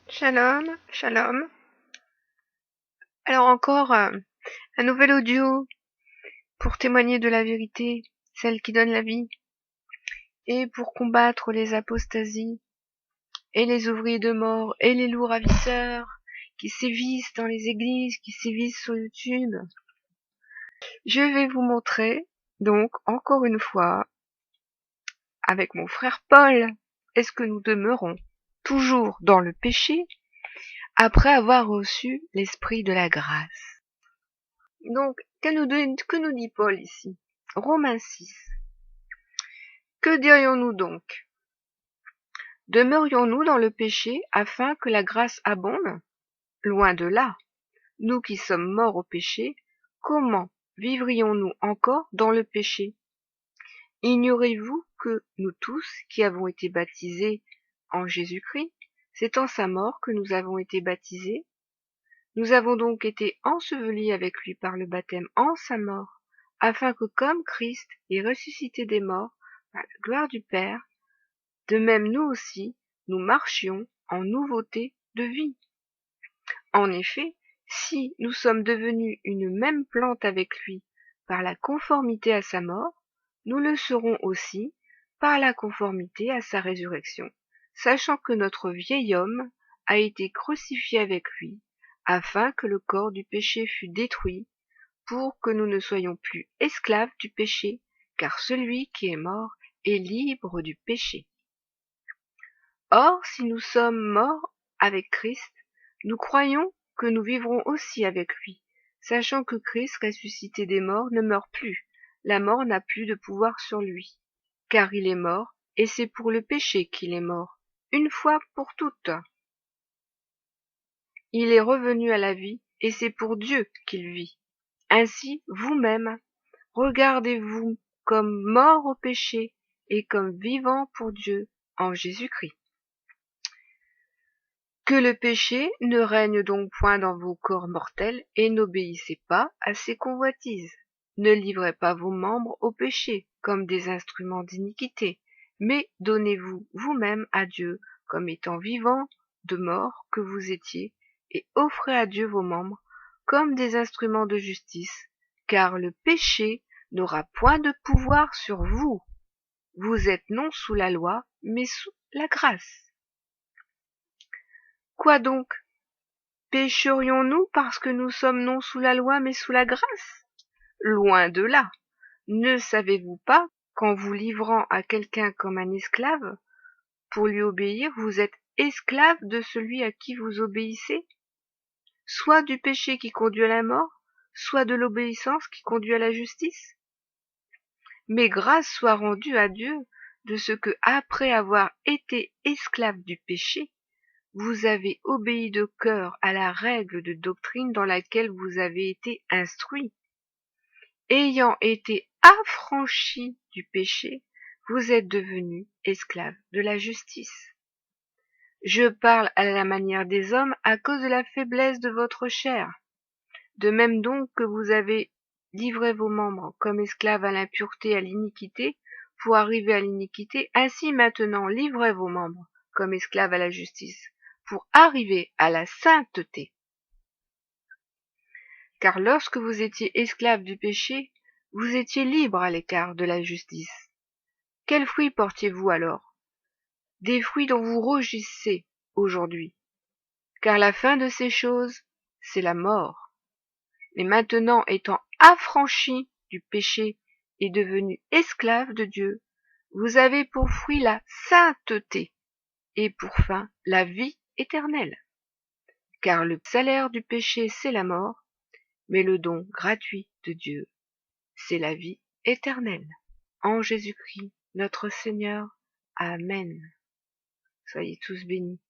Shalom, shalom. Alors encore un nouvel audio pour témoigner de la vérité, celle qui donne la vie, et pour combattre les apostasies, et les ouvriers de mort, et les loups ravisseurs qui sévissent dans les églises, qui sévissent sur YouTube. Je vais vous montrer, donc, encore une fois, avec mon frère Paul, est-ce que nous demeurons toujours dans le péché après avoir reçu l'esprit de la grâce. Donc, que nous dit Paul ici? Romains 6. Que dirions-nous donc? Demeurions-nous dans le péché afin que la grâce abonde? Loin de là. Nous qui sommes morts au péché, comment vivrions-nous encore dans le péché? Ignorez-vous que nous tous qui avons été baptisés en Jésus-Christ, c'est en sa mort que nous avons été baptisés? Nous avons donc été ensevelis avec lui par le baptême en sa mort, afin que comme Christ est ressuscité des morts, par la gloire du Père, de même nous aussi, nous marchions en nouveauté de vie. En effet, si nous sommes devenus une même plante avec lui par la conformité à sa mort, nous le serons aussi par la conformité à sa résurrection, sachant que notre vieil homme a été crucifié avec lui, afin que le corps du péché fût détruit, pour que nous ne soyons plus esclaves du péché, car celui qui est mort est libre du péché. Or, si nous sommes morts avec Christ, nous croyons que nous vivrons aussi avec lui, sachant que Christ ressuscité des morts ne meurt plus, la mort n'a plus de pouvoir sur lui, car il est mort, et c'est pour le péché qu'il est mort, une fois pour toutes. Il est revenu à la vie, et c'est pour Dieu qu'il vit. Ainsi, vous-même, regardez-vous comme morts au péché et comme vivants pour Dieu en Jésus-Christ. Que le péché ne règne donc point dans vos corps mortels, et n'obéissez pas à ses convoitises. Ne livrez pas vos membres au péché comme des instruments d'iniquité, mais donnez-vous vous-même à Dieu comme étant vivants de mort que vous étiez, et offrez à Dieu vos membres comme des instruments de justice, car le péché n'aura point de pouvoir sur vous. Vous êtes non sous la loi, mais sous la grâce. Quoi donc? Pécherions-nous parce que nous sommes non sous la loi mais sous la grâce? Loin de là. Ne savez-vous pas qu'en vous livrant à quelqu'un comme un esclave, pour lui obéir, vous êtes esclave de celui à qui vous obéissez? Soit du péché qui conduit à la mort, soit de l'obéissance qui conduit à la justice? Mais grâce soit rendue à Dieu de ce que, après avoir été esclave du péché, vous avez obéi de cœur à la règle de doctrine dans laquelle vous avez été instruits. Ayant été affranchis du péché, vous êtes devenus esclaves de la justice. Je parle à la manière des hommes à cause de la faiblesse de votre chair. De même donc que vous avez livré vos membres comme esclaves à l'impureté et à l'iniquité, pour arriver à l'iniquité, ainsi maintenant livrez vos membres comme esclaves à la justice, pour arriver à la sainteté. Car lorsque vous étiez esclaves du péché, vous étiez libres à l'écart de la justice. Quels fruits portiez-vous alors? Des fruits dont vous rougissez aujourd'hui. Car la fin de ces choses, c'est la mort. Mais maintenant, étant affranchis du péché et devenus esclaves de Dieu, vous avez pour fruit la sainteté et pour fin la vie éternelle. Car le salaire du péché, c'est la mort, mais le don gratuit de Dieu, c'est la vie éternelle. En Jésus-Christ, notre Seigneur. Amen. Soyez tous bénis.